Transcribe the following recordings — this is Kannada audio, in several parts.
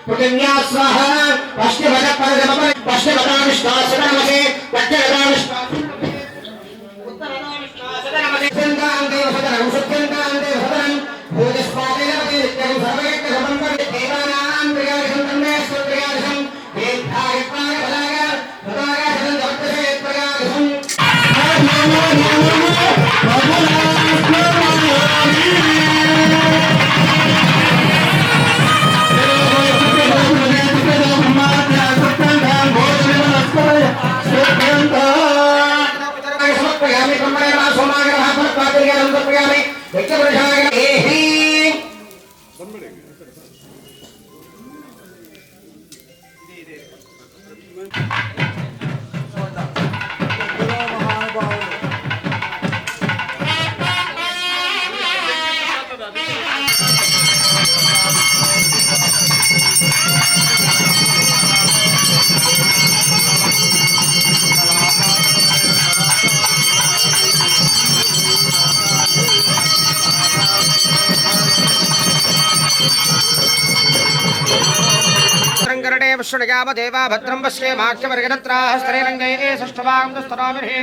पृथिव्या स्वाहा पश्चिमद परजमम पश्चिमदाविष्टासनमसे पश्चिमदाविष्टासनमसे उत्तरदाविष्टासनमसे सन्तान्ते सदनं सत्यन्तान्ते सदनं भूतस्पादेनमते नित्यं सर्वयज्ञ समन्वय देवानां प्रियारिषं तन्मे स्वप्रियारिषं वेद्धायत्वाय भलाय भलाय सदन्तसे प्रियारिषं विष्णुयाम देवा भद्रं पश्ये माख्यवर्गनत्राः स्त्रीरङ्गये षष्ठभागं स्तरामिर्हि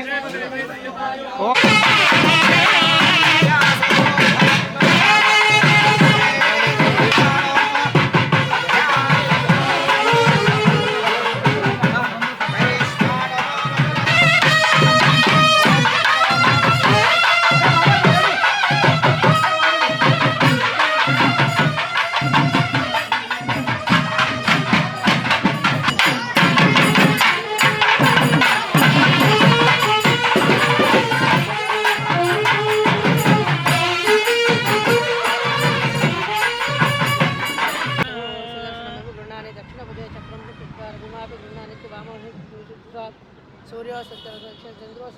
सूर्यो चंद्रो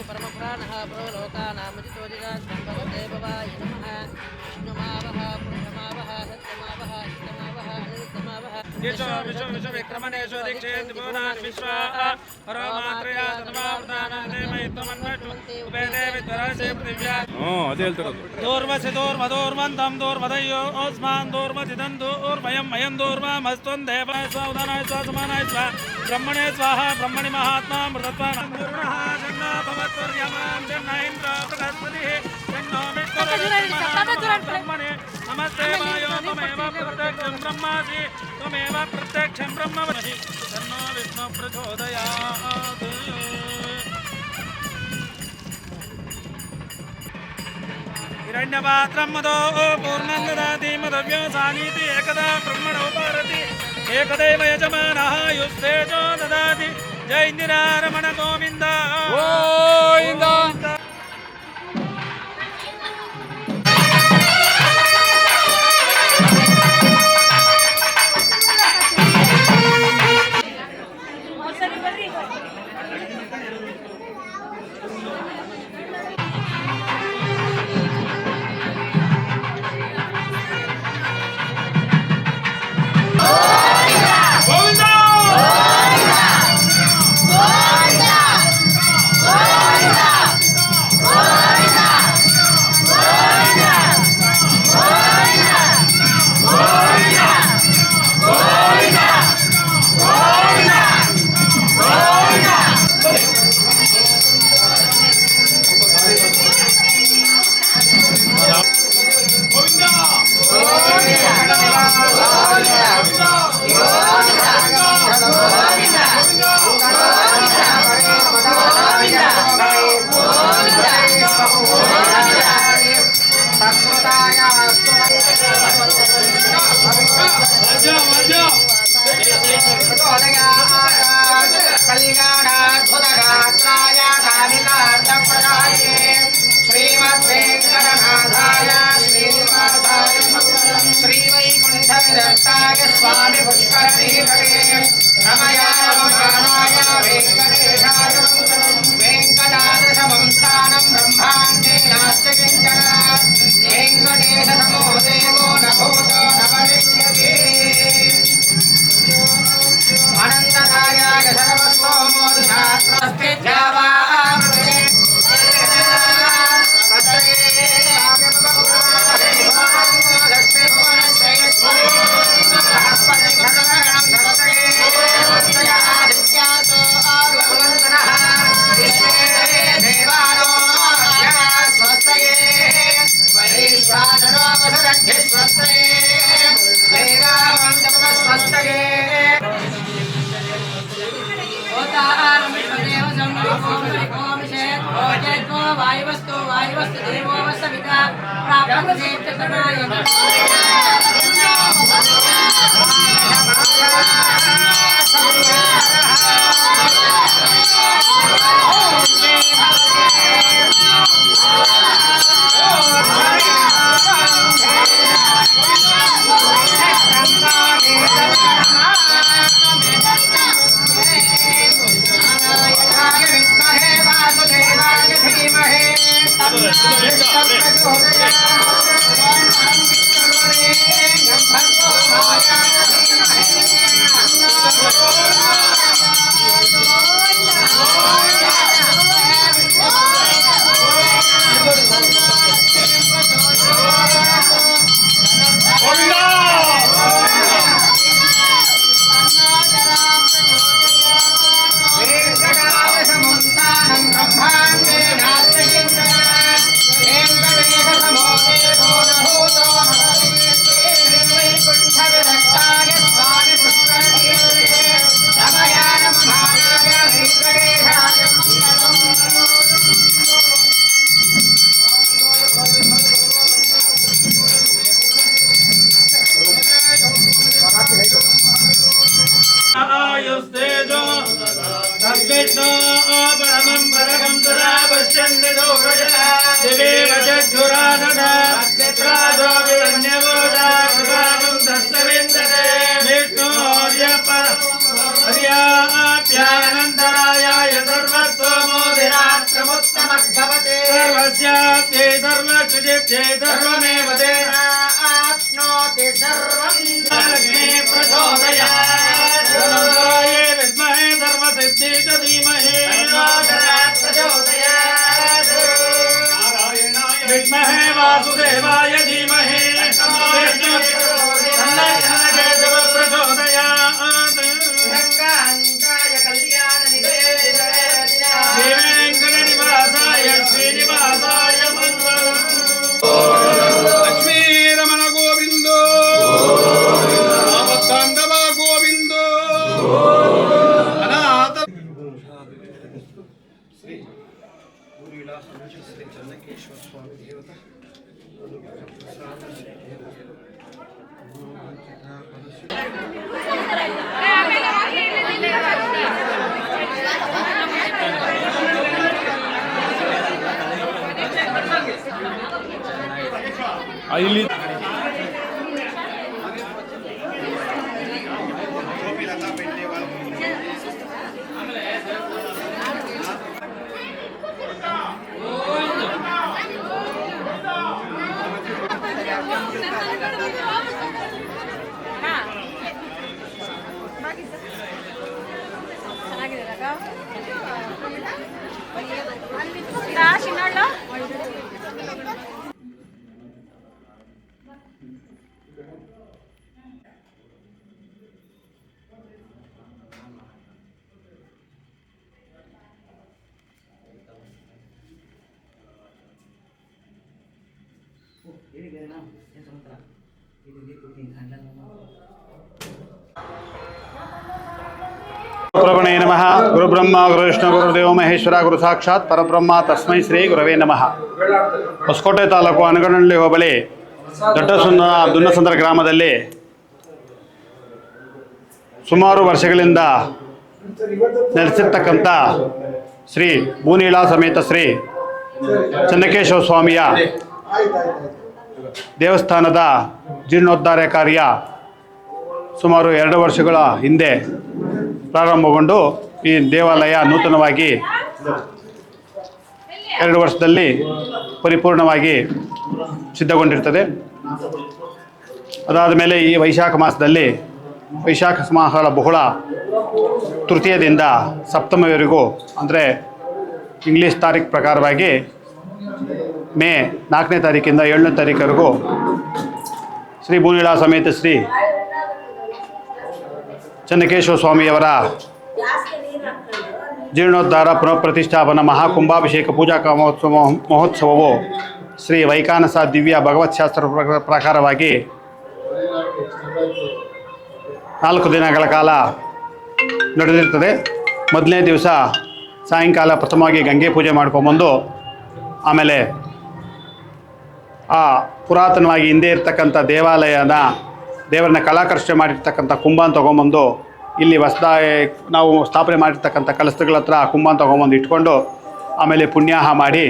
परम पुराण प्रोलोकानामजितोजिराजदेवाय नमः विष्णुमावह पुरुषमावह सत्यमावह चित्तमावह अनिरुद्धमावह विश्वविक्रमणेषु दीक्षेन्द्रभुवनान् विश्वा परमात्रया दूर्वसिदूर्वदूर्वन्तं दूर्वदयो ओस्मान् दूर्वसिदं दूर्वयं मयं दूर्वमस्त्वं देवाय स्वाउदानाय स्वासमानाय स्वा ब्रह्मणे स्वाहा ब्रह्मणि महात्मा मृतत्वान् गुरुणः जन्नो भवत्वर्यमां जन्नो इन्द्रो बृहस्पतिः जन्नो ब्रह्मणे नमस्ते वायो त्वमेव प्रत्यक्षं ब्रह्मासि त्वमेव प्रत्यक्षं ब्रह्मवसि तन्नो विष्णु प्रचोदयात् हिरण्यपात्रं मदो पूर्णं ददाति मदव्यसानीति एकदा ब्रह्मणो पारति एकदैव यजमानः युस्तेजो ददाति जय निरारमण गोविन्द गोविन्द कल्याणाद्भुतगात्राय दानिकार्थप्रदायिने श्रीमद्वेङ्कटनाथाय श्रीनिवासाय श्रीवैकुण्ठविदत्ताय स्वामि पुष्करणीतटे रमया रममाणाय वेङ्कटेशाय वेङ्कटादशमं स्थानं ब्रह्माण्डे नास्ति किञ्चन वेङ्कटेशसमो देवो न भूतो न भविष्यति अनन्तरायाय सर्वस्वमोदशास्त्रस्ते जावामृते आयुस्तेजो तद्विष्णो परमं पदकं सदा पश्यन्ति दोषया दिवे वचक्षुरानदा प्राजो विरण्यवोदा कृपाकं तस्सविन्दते विष्णोर्यप्यानन्तरायाय सर्वस्वमोदिरात्रमुत्तमद्भवते सर्वस्याप्यै सर्वक्षुजित्यै सर्वमेव तेन आप्नोति सर्वं लक्ष्मी प्रचोदयात् विद्महे सर्वसिद्धि च धीमहि प्रचोदयात् विद्महे वासुदेवाय धीमहि प्रचोदयात् श्रीवेङ्कटनिवासाय श्रीनिवासाय मङ्गलम् लक्ष्मीरमण गोविंदो बांधव गोविंदो अनाथ श्री ಊರಿಗಳ ಶ್ರೀ ಚನ್ನಕೇಶ್ವರ ಸ್ವಾಮಿ ದೇವತಾ ಇಲ್ಲಿ गुरुब्रह्मणे नमः गुरुब्रह्मा गुरुविष्णु गुरुदेव महेश्वर गुरु साक्षात् परब्रह्म तस्मै श्री गुरवे नमः ಹೊಸಕೋಟೆ ತಾಲೂಕು ಅನಗನಹಳ್ಳಿ ಹೋಬಳಿ ದುನ್ನಸಂದ್ರ ಗ್ರಾಮದಲ್ಲಿ ಸುಮಾರು ವರ್ಷಗಳಿಂದ ನೆಲೆಸಿರ್ತಕ್ಕಂಥ ಶ್ರೀ ಭೂನೀಳಾ ಸಮೇತ ಶ್ರೀ ಚನ್ನಕೇಶವ ಸ್ವಾಮಿಯ ದೇವಸ್ಥಾನದ ಜೀರ್ಣೋದ್ಧಾರ ಕಾರ್ಯ ಸುಮಾರು 2 ವರ್ಷಗಳ ಹಿಂದೆ ಪ್ರಾರಂಭಗೊಂಡು ಈ ದೇವಾಲಯ ನೂತನವಾಗಿ 2 ವರ್ಷದಲ್ಲಿ ಪರಿಪೂರ್ಣವಾಗಿ ಸಿದ್ಧಗೊಂಡಿರ್ತದೆ. ಅದಾದ ಮೇಲೆ ಈ ವೈಶಾಖ ಮಾಸದಲ್ಲಿ ವೈಶಾಖ ಮಾಸದ ಬಹುಳ ತೃತೀಯದಿಂದ ಸಪ್ತಮವರೆಗೂ ಅಂದರೆ ಇಂಗ್ಲೀಷ್ ತಾರೀಖು ಪ್ರಕಾರವಾಗಿ ಮೇ 4ನೇ ತಾರೀಕಿಂದ 7ನೇ ತಾರೀಕವರೆಗೂ ಶ್ರೀ ಭೂನೀಳಾ ಸಮೇತ ಶ್ರೀ ಚನ್ನಕೇಶವ ಸ್ವಾಮಿಯವರ ಜೀರ್ಣೋದ್ಧಾರ ಪುನಃಪ್ರತಿಷ್ಠಾಪನಾ ಮಹಾಕುಂಭಾಭಿಷೇಕ ಪೂಜಾ ಮಹೋತ್ಸವವು ಶ್ರೀ ವೈಖಾನಸ ದಿವ್ಯ ಭಗವತ್ಶಾಸ್ತ್ರ ಪ್ರಕಾರವಾಗಿ 4 ದಿನಗಳ ಕಾಲ ನಡೆದಿರ್ತದೆ. ಮೊದಲನೇ ದಿವಸ ಸಾಯಂಕಾಲ ಪ್ರಥಮವಾಗಿ ಗಂಗೆ ಪೂಜೆ ಮಾಡ್ಕೊಂಬಂದು ಆಮೇಲೆ ಆ ಪುರಾತನವಾಗಿ ಹಿಂದೆ ಇರ್ತಕ್ಕಂಥ ದೇವರನ್ನ ಕಲಾಕರ್ಷಣೆ ಮಾಡಿರ್ತಕ್ಕಂಥ ಕುಂಭನ ತೊಗೊಂಬಂದು ಇಲ್ಲಿ ಹೊಸದಾಗಿ ನಾವು ಸ್ಥಾಪನೆ ಮಾಡಿರ್ತಕ್ಕಂಥ ಕಲಸಗಳ ಹತ್ರ ಆ ಕುಂಭನ ತೊಗೊಂಬಂದು ಇಟ್ಕೊಂಡು ಆಮೇಲೆ ಪುಣ್ಯಾಹ ಮಾಡಿ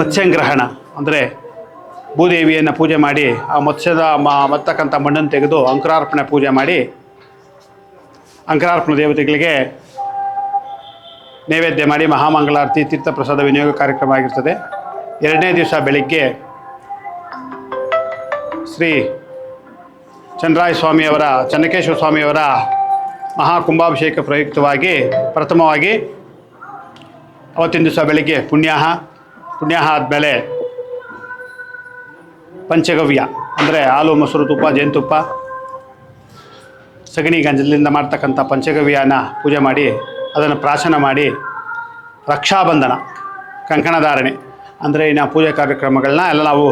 ಮತ್ಸ್ಯಂಗ್ರಹಣ ಅಂದರೆ ಭೂದೇವಿಯನ್ನು ಪೂಜೆ ಮಾಡಿ ಆ ಮತ್ತಕ್ಕಂಥ ಮಣ್ಣನ್ನು ತೆಗೆದು ಅಂಕುರಾರ್ಪಣೆ ಪೂಜೆ ಮಾಡಿ ಅಂಕುರಾರ್ಪಣೆ ದೇವತೆಗಳಿಗೆ ನೈವೇದ್ಯ ಮಾಡಿ ಮಹಾಮಂಗಳಾರತಿ ತೀರ್ಥಪ್ರಸಾದ ವಿನಿಯೋಗ ಕಾರ್ಯಕ್ರಮ ಆಗಿರ್ತದೆ. ಎರಡನೇ ದಿವಸ ಬೆಳಿಗ್ಗೆ ಶ್ರೀ ಚನ್ನಕೇಶ್ವರ ಸ್ವಾಮಿಯವರ ಮಹಾಕುಂಭಾಭಿಷೇಕ ಪ್ರಯುಕ್ತವಾಗಿ ಪ್ರಥಮವಾಗಿ ಅವತ್ತಿನ ದಿವಸ ಬೆಳಿಗ್ಗೆ ಪುಣ್ಯಾಹ ಆದಮೇಲೆ ಪಂಚಗವ್ಯ ಅಂದರೆ ಹಾಲು ಮೊಸರು ತುಪ್ಪ ಜೇನುತುಪ್ಪ ಸಗಣಿ ಗಂಜಲಿಂದ ಮಾಡ್ತಕ್ಕಂಥ ಪಂಚಗವ್ಯನ ಪೂಜೆ ಮಾಡಿ ಅದನ್ನು ಪ್ರಾಶನ ಮಾಡಿ ರಕ್ಷಾಬಂಧನ ಕಂಕಣಧಾರಣೆ ಅಂದರೆ ನಾವು ಪೂಜೆ ಕಾರ್ಯಕ್ರಮಗಳನ್ನ ಎಲ್ಲ ನಾವು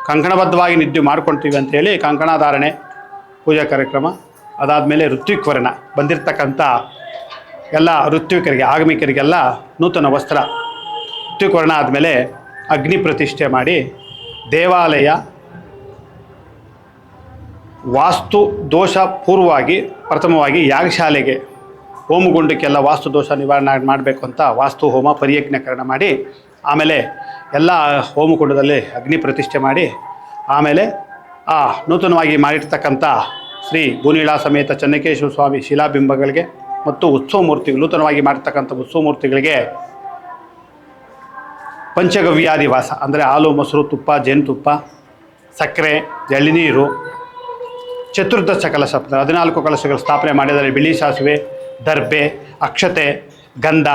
ಕಂಕಣಬದ್ಧವಾಗಿ ನಿದ್ದೆ ಮಾಡ್ಕೊಳ್ತೀವಿ ಅಂಥೇಳಿ ಕಂಕಣಧಾರಣೆ ಪೂಜಾ ಕಾರ್ಯಕ್ರಮ. ಅದಾದಮೇಲೆ ಋತ್ವಿಕ್ವರ್ಣ ಬಂದಿರತಕ್ಕಂಥ ಎಲ್ಲ ಋತ್ವಿಕರಿಗೆ ಆಗಮಿಕರಿಗೆಲ್ಲ ನೂತನ ವಸ್ತ್ರ. ಋತ್ವಿಕ್ವರ್ಣ ಆದಮೇಲೆ ಅಗ್ನಿ ಪ್ರತಿಷ್ಠೆ ಮಾಡಿ ದೇವಾಲಯ ವಾಸ್ತು ದೋಷ ಪೂರ್ವವಾಗಿ ಪ್ರಥಮವಾಗಿ ಯಾಗಶಾಲೆಗೆ ಹೋಮಗುಂಡಕ್ಕೆಲ್ಲ ವಾಸ್ತು ದೋಷ ನಿವಾರಣೆ ಮಾಡಬೇಕು ಅಂತ ವಾಸ್ತು ಹೋಮ ಪರಿಯಜ್ಞಕರಣ ಮಾಡಿ ಆಮೇಲೆ ಎಲ್ಲ ಹೋಮಕುಂಡದಲ್ಲಿ ಅಗ್ನಿ ಪ್ರತಿಷ್ಠೆ ಮಾಡಿ ಆಮೇಲೆ ಆ ನೂತನವಾಗಿ ಮಾಡಿರ್ತಕ್ಕಂಥ ಶ್ರೀ ಭೂನೀಳಾ ಸಮೇತ ಚನ್ನಕೇಶ್ವರ ಸ್ವಾಮಿ ಶಿಲಾಬಿಂಬಗಳಿಗೆ ಮತ್ತು ಉತ್ಸವ ಮೂರ್ತಿಗಳು ನೂತನವಾಗಿ ಮಾಡಿರ್ತಕ್ಕಂಥ ಉತ್ಸವ ಮೂರ್ತಿಗಳಿಗೆ ಪಂಚಗವ್ಯಾದಿ ವಾಸ ಅಂದರೆ ಹಾಲು ಮೊಸರು ತುಪ್ಪ ಜೇನುತುಪ್ಪ ಸಕ್ಕರೆ ಎಳ್ನೀರು ಚತುರ್ದಶ ಕಲಶ 14 ಕಲಶಗಳು ಸ್ಥಾಪನೆ ಮಾಡಿದರೆ ಬಿಳಿ ಸಾಸಿವೆ ದರ್ಬೆ ಅಕ್ಷತೆ ಗಂಧ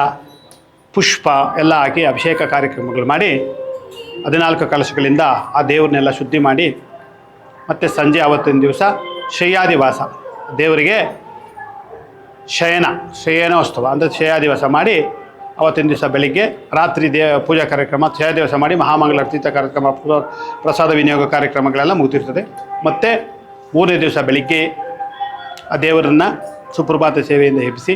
ಪುಷ್ಪ ಎಲ್ಲ ಹಾಕಿ ಅಭಿಷೇಕ ಕಾರ್ಯಕ್ರಮಗಳು ಮಾಡಿ 14 ಕಲಶಗಳಿಂದ ಆ ದೇವ್ರನ್ನೆಲ್ಲ ಶುದ್ಧಿ ಮಾಡಿ ಮತ್ತು ಸಂಜೆ ಆವತ್ತಿನ ದಿವಸ ಶಯ್ಯಾದಿವಾಸ ದೇವರಿಗೆ ಶಯನೋತ್ಸವ ಅಂದರೆ ಶಯ್ಯಾದಿವಾಸ ಮಾಡಿ ಅವತ್ತಿನ ದಿವಸ ಬೆಳಿಗ್ಗೆ ರಾತ್ರಿ ಪೂಜಾ ಕಾರ್ಯಕ್ರಮ ಶಯ್ಯಾದಿವಾಸ ಮಾಡಿ ಮಹಾಮಂಗಳಾರತಿ ಕಾರ್ಯಕ್ರಮ ಪ್ರಸಾದ ವಿನಿಯೋಗ ಕಾರ್ಯಕ್ರಮಗಳೆಲ್ಲ ಮುಗಿದಿರ್ತದೆ. ಮತ್ತು 3ನೇ ದಿವಸ ಬೆಳಿಗ್ಗೆ ಆ ದೇವರನ್ನು ಸುಪ್ರಭಾತ ಸೇವೆಯಿಂದ ಎಬ್ಬಿಸಿ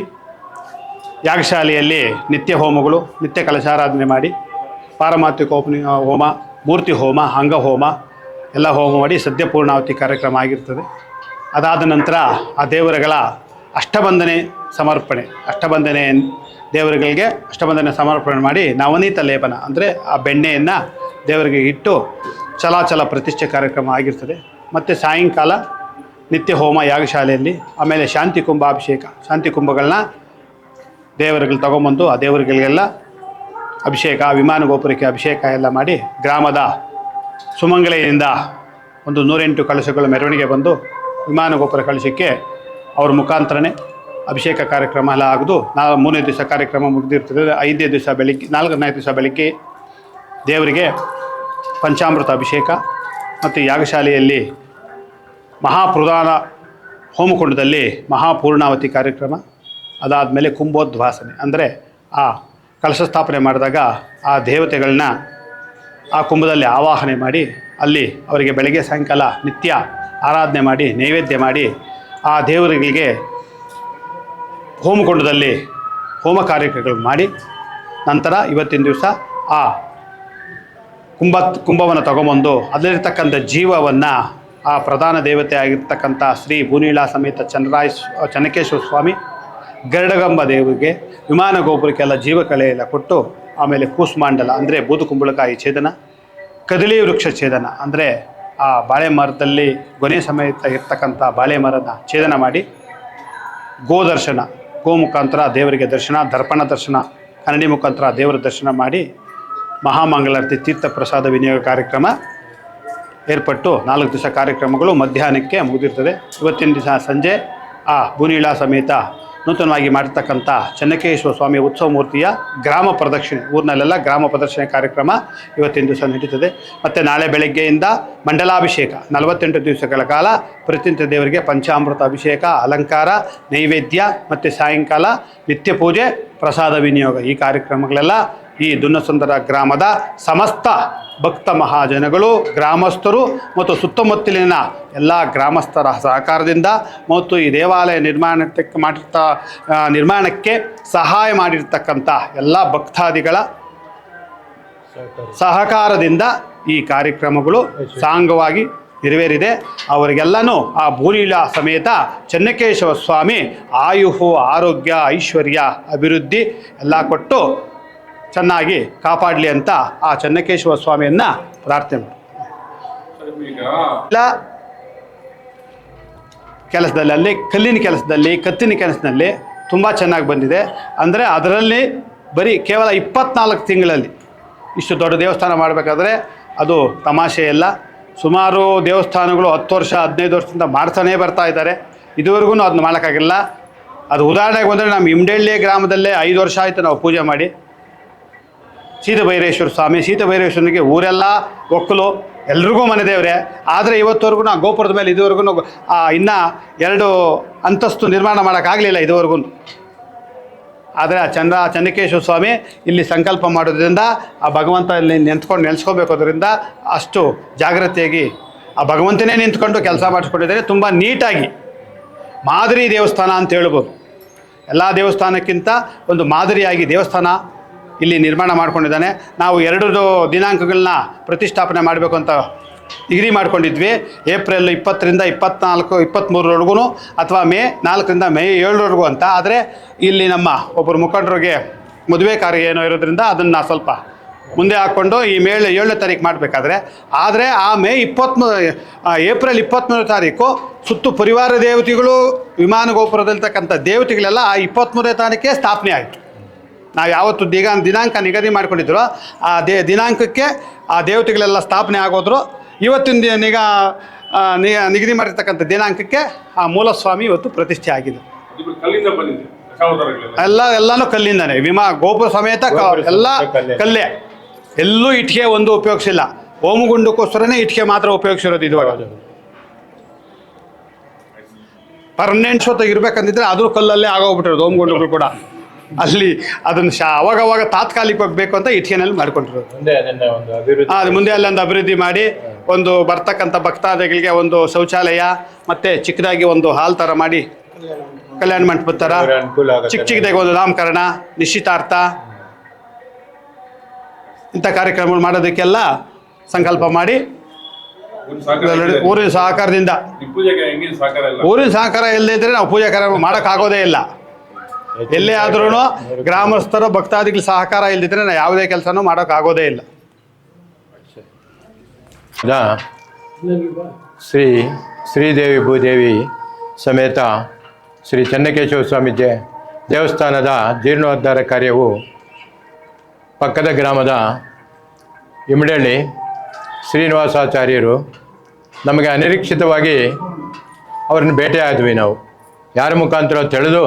ಯಾಗಶಾಲೆಯಲ್ಲಿ ನಿತ್ಯ ಹೋಮಗಳು ನಿತ್ಯ ಕಲಶಾರಾಧನೆ ಮಾಡಿ ಪಾರಮಾರ್ಥಿಕ ಹೋಮ ಮೂರ್ತಿ ಹೋಮ ಅಂಗಹೋಮ ಎಲ್ಲ ಹೋಮ ಮಾಡಿ ಸದ್ಯ ಪೂರ್ಣಾವತಿ ಕಾರ್ಯಕ್ರಮ ಆಗಿರ್ತದೆ. ಅದಾದ ನಂತರ ಆ ದೇವರುಗಳ ಅಷ್ಟಬಂಧನೆ ದೇವರುಗಳಿಗೆ ಅಷ್ಟಬಂಧನೆ ಸಮರ್ಪಣೆ ಮಾಡಿ ನವನೀತ ಲೇಪನ ಅಂದರೆ ಆ ಬೆಣ್ಣೆಯನ್ನು ದೇವರಿಗೆ ಇಟ್ಟು ಚಲಾಚಲ ಪ್ರತಿಷ್ಠೆ ಕಾರ್ಯಕ್ರಮ ಆಗಿರ್ತದೆ. ಮತ್ತು ಸಾಯಂಕಾಲ ನಿತ್ಯ ಹೋಮ ಯಾಗಶಾಲೆಯಲ್ಲಿ ಆಮೇಲೆ ಶಾಂತಿ ಕುಂಭಗಳನ್ನ ದೇವರುಗಳು ತೊಗೊಂಬಂದು ಆ ದೇವರುಗಳಿಗೆಲ್ಲ ಅಭಿಷೇಕ ವಿಮಾನ ಗೋಪುರಕ್ಕೆ ಅಭಿಷೇಕ ಎಲ್ಲ ಮಾಡಿ ಗ್ರಾಮದ ಸುಮಂಗಲೆಯಿಂದ ಒಂದು 108 ಕಳಶಗಳು ಮೆರವಣಿಗೆ ಬಂದು ವಿಮಾನ ಗೋಪುರ ಕಳಶಕ್ಕೆ ಅವ್ರ ಮುಖಾಂತರನೇ ಅಭಿಷೇಕ ಕಾರ್ಯಕ್ರಮ ಎಲ್ಲ ಆಗೋದು. 3ನೇ ದಿವಸ ಕಾರ್ಯಕ್ರಮ ಮುಗಿದಿರ್ತದೆ. 5ನೇ ದಿವಸ ಬೆಳಿಗ್ಗೆ 4ನೇ ದಿವಸ ಬೆಳಿಗ್ಗೆ ದೇವರಿಗೆ ಪಂಚಾಮೃತ ಅಭಿಷೇಕ ಮತ್ತು ಯಾಗಶಾಲೆಯಲ್ಲಿ ಮಹಾಪ್ರಧಾನ ಹೋಮಕುಂಡದಲ್ಲಿ ಮಹಾಪೂರ್ಣಾವತಿ ಕಾರ್ಯಕ್ರಮ. ಅದಾದಮೇಲೆ ಕುಂಭೋದ್ವಾಸನೆ ಅಂದರೆ ಆ ಕಲಶ ಸ್ಥಾಪನೆ ಮಾಡಿದಾಗ ಆ ದೇವತೆಗಳನ್ನ ಆ ಕುಂಭದಲ್ಲಿ ಆವಾಹನೆ ಮಾಡಿ ಅಲ್ಲಿ ಅವರಿಗೆ ಬೆಳಗ್ಗೆ ಸಾಯಂಕಾಲ ನಿತ್ಯ ಆರಾಧನೆ ಮಾಡಿ ನೈವೇದ್ಯ ಮಾಡಿ ಆ ದೇವರುಗಳಿಗೆ ಹೋಮಕುಂಡದಲ್ಲಿ ಹೋಮ ಕಾರ್ಯಕ್ರಮಗಳು ಮಾಡಿ ನಂತರ ಇವತ್ತಿನ ದಿವಸ ಆ ಕುಂಭವನ್ನು ತಗೊಂಬಂದು ಅದರಲ್ಲಿರ್ತಕ್ಕಂಥ ಜೀವವನ್ನು ಆ ಪ್ರಧಾನ ದೇವತೆ ಆಗಿರ್ತಕ್ಕಂಥ ಶ್ರೀ ಭೂನೀಳಾ ಸಮೇತ ಚನ್ನಕೇಶ್ವರ ಸ್ವಾಮಿ ಗರುಡಗಂಬ ದೇವರಿಗೆ ವಿಮಾನ ಗೋಪುರಕ್ಕೆಲ್ಲ ಜೀವಕಳೆ ಎಲ್ಲ ಕೊಟ್ಟು ಆಮೇಲೆ ಕೂಸ್ಮಾಂಡಲ ಅಂದರೆ ಬೂದುಕುಂಬಳಕಾಯಿ ಛೇದನ ಕದಳಿ ವೃಕ್ಷ ಛೇದನ ಅಂದರೆ ಆ ಬಾಳೆ ಮರದಲ್ಲಿ ಗೊನೆ ಸಮೇತ ಇರ್ತಕ್ಕಂಥ ಬಾಳೆ ಮರದ ಛೇದನ ಮಾಡಿ ಗೋ ಮುಖಾಂತರ ದೇವರಿಗೆ ದರ್ಶನ ದರ್ಪಣ ದರ್ಶನ ಕನ್ನಡಿ ಮುಖಾಂತರ ದೇವರ ದರ್ಶನ ಮಾಡಿ ಮಹಾಮಂಗಳಾರತಿ ತೀರ್ಥ ಪ್ರಸಾದ ವಿನಿಯೋಗ ಕಾರ್ಯಕ್ರಮ ಏರ್ಪಟ್ಟು 4 ದಿವಸ ಕಾರ್ಯಕ್ರಮಗಳು ಮಧ್ಯಾಹ್ನಕ್ಕೆ ಮುಗಿದಿರ್ತದೆ. ಇವತ್ತಿನ ದಿವಸ ಸಂಜೆ ಆ ಭೂನೀಳಾ ಸಮೇತ ನೂತನವಾಗಿ ಮಾಡಿರ್ತಕ್ಕಂಥ ಚನ್ನಕೇಶ್ವರ ಸ್ವಾಮಿ ಉತ್ಸವ ಮೂರ್ತಿಯ ಗ್ರಾಮ ಪ್ರದಕ್ಷಿಣೆ ಊರಿನಲ್ಲೆಲ್ಲ ಗ್ರಾಮ ಪ್ರದಕ್ಷಿಣೆ ಕಾರ್ಯಕ್ರಮ ಇವತ್ತಿನ ದಿವಸ ನಡೀತದೆ. ಮತ್ತು ನಾಳೆ ಬೆಳಗ್ಗೆಯಿಂದ ಮಂಡಲಾಭಿಷೇಕ 48 ದಿವಸಗಳ ಕಾಲ ಪ್ರತಿನಿತ್ಯ ದೇವರಿಗೆ ಪಂಚಾಮೃತ ಅಭಿಷೇಕ ಅಲಂಕಾರ ನೈವೇದ್ಯ ಮತ್ತು ಸಾಯಂಕಾಲ ನಿತ್ಯ ಪೂಜೆ ಪ್ರಸಾದ ವಿನಿಯೋಗ ಈ ಕಾರ್ಯಕ್ರಮಗಳೆಲ್ಲ ಈ ದುನ್ನಸುಂದರ ಗ್ರಾಮದ ಸಮಸ್ತ ಭಕ್ತ ಮಹಾಜನಗಳು ಗ್ರಾಮಸ್ಥರು ಮತ್ತು ಸುತ್ತಮುತ್ತಲಿನ ಎಲ್ಲ ಗ್ರಾಮಸ್ಥರ ಸಹಕಾರದಿಂದ ಮತ್ತು ಈ ದೇವಾಲಯ ನಿರ್ಮಾಣಕ್ಕೆ ಸಹಾಯ ಮಾಡಿರ್ತಕ್ಕಂಥ ಎಲ್ಲ ಭಕ್ತಾದಿಗಳ ಸಹಕಾರದಿಂದ ಈ ಕಾರ್ಯಕ್ರಮಗಳು ಸಾಂಗವಾಗಿ ನೆರವೇರಿದೆ. ಅವರಿಗೆಲ್ಲನೂ ಆ ಭೂಲೀಲಾ ಸಮೇತ ಚೆನ್ನಕೇಶವ ಸ್ವಾಮಿ ಆಯುಹು ಆರೋಗ್ಯ ಐಶ್ವರ್ಯ ಅಭಿವೃದ್ಧಿ ಎಲ್ಲ ಕೊಟ್ಟು ಚೆನ್ನಾಗಿ ಕಾಪಾಡಲಿ ಅಂತ ಆ ಚೆನ್ನಕೇಶವ ಸ್ವಾಮಿಯನ್ನು ಪ್ರಾರ್ಥನೆ ಮಾಡಿ ಇಲ್ಲ ಕೆಲಸದಲ್ಲಿ ಅಲ್ಲಿ ಕಲ್ಲಿನ ಕೆಲಸದಲ್ಲಿ ಕತ್ತಿನ ಕೆಲಸದಲ್ಲಿ ತುಂಬ ಚೆನ್ನಾಗಿ ಬಂದಿದೆ. ಅಂದರೆ ಅದರಲ್ಲಿ ಬರೀ ಕೇವಲ 24 ತಿಂಗಳಲ್ಲಿ ಇಷ್ಟು ದೊಡ್ಡ ದೇವಸ್ಥಾನ ಮಾಡಬೇಕಾದ್ರೆ ಅದು ತಮಾಷೆ ಇಲ್ಲ. ಸುಮಾರು ದೇವಸ್ಥಾನಗಳು 10 ವರ್ಷ 15 ವರ್ಷದಿಂದ ಮಾಡ್ತಾನೇ ಬರ್ತಾ ಇದ್ದಾರೆ. ಇದುವರೆಗೂ ಅದನ್ನ ಮಾಡೋಕ್ಕಾಗಿಲ್ಲ. ಅದು ಉದಾಹರಣೆಗೆ ಬಂದರೆ ನಮ್ಮ ಇಮ್ಡಳ್ಳಿ ಗ್ರಾಮದಲ್ಲೇ 5 ವರ್ಷ ಆಯಿತು ನಾವು ಪೂಜೆ ಮಾಡಿ. ಸೀತಭೈರೇಶ್ವರ ಸ್ವಾಮಿ, ಸೀತಭೈರೇಶ್ವರನಿಗೆ ಊರೆಲ್ಲ ಒಕ್ಕಲು ಎಲ್ರಿಗೂ ಮನೆ ದೇವರೇ. ಆದರೆ ಇವತ್ತವರೆಗೂ ಆ ಗೋಪುರದ ಮೇಲೆ ಇದುವರೆಗೂ ಇನ್ನೂ 2 ಅಂತಸ್ತು ನಿರ್ಮಾಣ ಮಾಡೋಕ್ಕಾಗಲಿಲ್ಲ ಇದುವರೆಗೂ. ಆದರೆ ಆ ಚೆನ್ನಕೇಶವ ಸ್ವಾಮಿ ಇಲ್ಲಿ ಸಂಕಲ್ಪ ಮಾಡೋದ್ರಿಂದ ಆ ಭಗವಂತ ಇಲ್ಲಿ ನಿಂತ್ಕೊಂಡು ನೆಲೆಸ್ಕೋಬೇಕೋದ್ರಿಂದ ಅಷ್ಟು ಜಾಗ್ರತೆಯಾಗಿ ಆ ಭಗವಂತನೇ ನಿಂತ್ಕೊಂಡು ಕೆಲಸ ಮಾಡಿಸ್ಕೊಂಡಿದ್ದಾರೆ. ತುಂಬ ನೀಟಾಗಿ ಮಾದರಿ ದೇವಸ್ಥಾನ ಅಂತ ಹೇಳ್ಬೋದು. ಎಲ್ಲ ದೇವಸ್ಥಾನಕ್ಕಿಂತ ಒಂದು ಮಾದರಿಯಾಗಿ ದೇವಸ್ಥಾನ ಇಲ್ಲಿ ನಿರ್ಮಾಣ ಮಾಡ್ಕೊಂಡಿದ್ದಾನೆ. ನಾವು 2 ದಿನಾಂಕಗಳನ್ನ ಪ್ರತಿಷ್ಠಾಪನೆ ಮಾಡಬೇಕು ಅಂತ ಡಿಗ್ರಿ ಮಾಡ್ಕೊಂಡಿದ್ವಿ. ಏಪ್ರಿಲ್ 20ರಿಂದ 24, 23ರವರೆಗೂ ಅಥವಾ ಮೇ 4ರಿಂದ ಮೇ 7ರವರೆಗೂ ಅಂತ. ಆದರೆ ಇಲ್ಲಿ ನಮ್ಮ ಒಬ್ಬರು ಮುಖಂಡರಿಗೆ ಮದುವೆ ಕಾರ್ಯ ಏನೋ ಇರೋದ್ರಿಂದ ಅದನ್ನು ಸ್ವಲ್ಪ ಮುಂದೆ ಹಾಕ್ಕೊಂಡು ಈ ಮೇ 7ನೇ ತಾರೀಕು ಮಾಡಬೇಕಾದ್ರೆ, ಆದರೆ ಆ ಏಪ್ರಿಲ್ 23ನೇ ತಾರೀಕು ಸುತ್ತು ಪರಿವಾರ ದೇವತೆಗಳು ವಿಮಾನ ಗೋಪುರದಲ್ಲಿರ್ತಕ್ಕಂಥ ದೇವತೆಗಳೆಲ್ಲ ಆ 23ನೇ ತಾರೀಕೆ ಸ್ಥಾಪನೆ ಆಯಿತು. ನಾವು ಯಾವತ್ತು ದಿನಾಂಕ ನಿಗದಿ ಮಾಡಿಕೊಂಡಿದ್ರು ಆ ದಿನಾಂಕಕ್ಕೆ ಆ ದೇವತೆಗಳೆಲ್ಲ ಸ್ಥಾಪನೆ ಆಗೋದ್ರು. ಇವತ್ತಿನ ನಿಗದಿ ಮಾಡಿರ್ತಕ್ಕಂಥ ದಿನಾಂಕಕ್ಕೆ ಆ ಮೂಲಸ್ವಾಮಿ ಇವತ್ತು ಪ್ರತಿಷ್ಠೆ ಆಗಿದೆ. ಎಲ್ಲನೂ ಕಲ್ಲಿಂದಾನೆ, ಗೋಪುರ ಸಮೇತ ಎಲ್ಲ ಕಲ್ಲೇ. ಎಲ್ಲೂ ಇಟ್ಟಿಗೆ ಒಂದು ಉಪಯೋಗಿಸಿಲ್ಲ. ಹೋಮಗುಂಡಕ್ಕೋಸ್ಕರನೇ ಇಟ್ಟಿಗೆ ಮಾತ್ರ ಉಪಯೋಗಿಸಿರೋದು. ಇದುವಾಗ ಪರ್ಮನೆಂಟ್ ಶೋತಾಗಿ ಇರ್ಬೇಕಂತಿದ್ರೆ ಆದರೂ ಕಲ್ಲಲ್ಲೇ ಆಗೋಗ್ಬಿಟ್ಟಿರೋದು. ಹೋಮಗುಂಡಗಳು ಕೂಡ ಅಲ್ಲಿ ಅದನ್ನು ಅವಾಗವಾಗ ತಾತ್ಕಾಲಿಕವಾಗಿ ಬೇಕು ಅಂತ ಇಟ್ಟಿಗೆನಲ್ಲಿ ಮಾಡ್ಕೊಂಡಿರೋದು. ಅದು ಮುಂದೆ ಅಲ್ಲೊಂದು ಅಭಿವೃದ್ಧಿ ಮಾಡಿ ಒಂದು ಬರ್ತಕ್ಕಂಥ ಭಕ್ತಾದಿಗಳಿಗೆ ಒಂದು ಶೌಚಾಲಯ ಮತ್ತು ಚಿಕ್ಕದಾಗಿ ಒಂದು ಹಾಲ್ ಥರ ಮಾಡಿ ಕಲ್ಯಾಣ ಮಂಟಪದ ಥರ ಚಿಕ್ಕದಾಗಿ ಒಂದು ನಾಮಕರಣ, ನಿಶ್ಚಿತಾರ್ಥ ಇಂಥ ಕಾರ್ಯಕ್ರಮಗಳು ಮಾಡೋದಕ್ಕೆಲ್ಲ ಸಂಕಲ್ಪ ಮಾಡಿ ಊರಿನ ಸಹಕಾರದಿಂದ. ಊರಿನ ಸಹಕಾರ ಇಲ್ಲದೇ ಇದ್ದರೆ ನಾವು ಪೂಜಾ ಕಾರ್ಯ ಮಾಡೋಕ್ಕಾಗೋದೇ ಇಲ್ಲ. ಎಲ್ಲೇ ಆದ್ರೂ ಗ್ರಾಮಸ್ಥರು ಭಕ್ತಾದಿಗಳ ಸಹಕಾರ ಇಲ್ಲದಿದ್ದರೆ ನಾವು ಯಾವುದೇ ಕೆಲಸನೂ ಮಾಡೋಕ್ಕಾಗೋದೇ ಇಲ್ಲ. ಶ್ರೀದೇವಿ ಭೂದೇವಿ ಸಮೇತ ಶ್ರೀ ಚೆನ್ನಕೇಶವ ಸ್ವಾಮಿ ದೇವಸ್ಥಾನದ ಜೀರ್ಣೋದ್ಧಾರ ಕಾರ್ಯವು ಪಕ್ಕದ ಗ್ರಾಮದ ಇಮಡಳ್ಳಿ ಶ್ರೀನಿವಾಸಾಚಾರ್ಯರು ನಮಗೆ ಅನಿರೀಕ್ಷಿತವಾಗಿ ಅವ್ರನ್ನ ಭೇಟಿ ಆದ್ವಿ. ನಾವು ಯಾರ ಮುಖಾಂತರ ತಿಳಿದು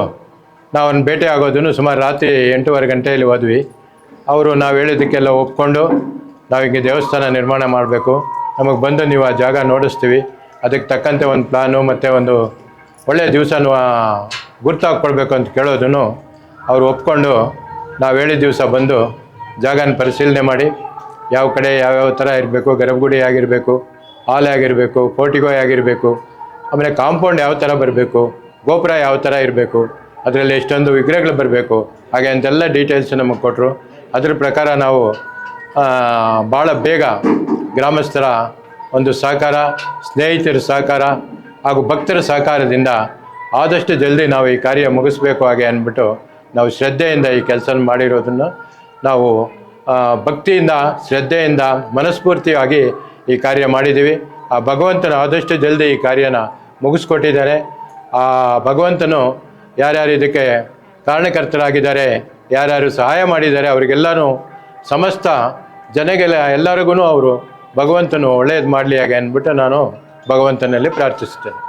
ನಾವು ಅವ್ರನ್ನ ಭೇಟಿ ಆಗೋದನ್ನು ಸುಮಾರು ರಾತ್ರಿ 8:15 ಗಂಟೆಯಲ್ಲಿ ಹೋದ್ವಿ. ಅವರು ನಾವು ಹೇಳಿದ್ದಕ್ಕೆಲ್ಲ ಒಪ್ಕೊಂಡು ನಾವೀಗ ದೇವಸ್ಥಾನ ನಿರ್ಮಾಣ ಮಾಡಬೇಕು, ನಮಗೆ ಬಂದು ನೀವು ಆ ಜಾಗ ನೋಡಿಸ್ತೀವಿ, ಅದಕ್ಕೆ ತಕ್ಕಂತೆ ಒಂದು ಪ್ಲಾನು ಮತ್ತು ಒಂದು ಒಳ್ಳೆಯ ದಿವಸನೂ ಗುರ್ತಾಕೊಳ್ಬೇಕು ಅಂತ ಕೇಳೋದನ್ನು ಅವರು ಒಪ್ಕೊಂಡು ನಾವು ಹೇಳಿದ ದಿವಸ ಬಂದು ಜಾಗನ ಪರಿಶೀಲನೆ ಮಾಡಿ ಯಾವ ಕಡೆ ಯಾವ್ಯಾವ ಥರ ಇರಬೇಕು, ಗರ್ಭಗುಡಿ ಆಗಿರಬೇಕು, ಹಾಲ್ ಆಗಿರಬೇಕು, ಪೋರ್ಟಿಗೋ ಆಗಿರಬೇಕು, ಆಮೇಲೆ ಕಾಂಪೌಂಡ್ ಯಾವ ಥರ ಬರಬೇಕು, ಗೋಪುರ ಯಾವ ಥರ ಇರಬೇಕು, ಅದರಲ್ಲಿ ಎಷ್ಟೊಂದು ವಿಗ್ರಹಗಳು ಬರಬೇಕು, ಹಾಗೆ ಅಂತೆಲ್ಲ ಡೀಟೇಲ್ಸ್ ನಮಗೆ ಕೊಟ್ಟರು. ಅದರ ಪ್ರಕಾರ ನಾವು ಭಾಳ ಬೇಗ ಗ್ರಾಮಸ್ಥರ ಒಂದು ಸಹಕಾರ, ಸ್ನೇಹಿತರ ಸಹಕಾರ ಹಾಗೂ ಭಕ್ತರ ಸಹಕಾರದಿಂದ ಆದಷ್ಟು ಜಲ್ದಿ ನಾವು ಈ ಕಾರ್ಯ ಮುಗಿಸ್ಬೇಕು ಹಾಗೆ ಅಂದ್ಬಿಟ್ಟು ನಾವು ಶ್ರದ್ಧೆಯಿಂದ ಈ ಕೆಲಸ ಮಾಡಿರೋದನ್ನು ನಾವು ಭಕ್ತಿಯಿಂದ ಶ್ರದ್ಧೆಯಿಂದ ಮನಸ್ಫೂರ್ತಿಯಾಗಿ ಈ ಕಾರ್ಯ ಮಾಡಿದ್ದೀವಿ. ಆ ಭಗವಂತನ ಆದಷ್ಟು ಜಲ್ದಿ ಈ ಕಾರ್ಯನ ಮುಗಿಸ್ಕೊಟ್ಟಿದ್ದಾರೆ. ಆ ಭಗವಂತನು ಯಾರ್ಯಾರು ಇದಕ್ಕೆ ಕಾರಣಕರ್ತರಾಗಿದ್ದಾರೆ, ಯಾರ್ಯಾರು ಸಹಾಯ ಮಾಡಿದ್ದಾರೆ ಅವರಿಗೆಲ್ಲನೂ ಸಮಸ್ತ ಜನಗೆಲ್ಲ ಎಲ್ಲರಿಗೂ ಅವರು ಭಗವಂತನು ಒಳ್ಳೆಯದು ಮಾಡಲಿ ಹಾಗೆ ಅಂದ್ಬಿಟ್ಟು ನಾನು ಭಗವಂತನಲ್ಲಿ ಪ್ರಾರ್ಥಿಸುತ್ತೇನೆ.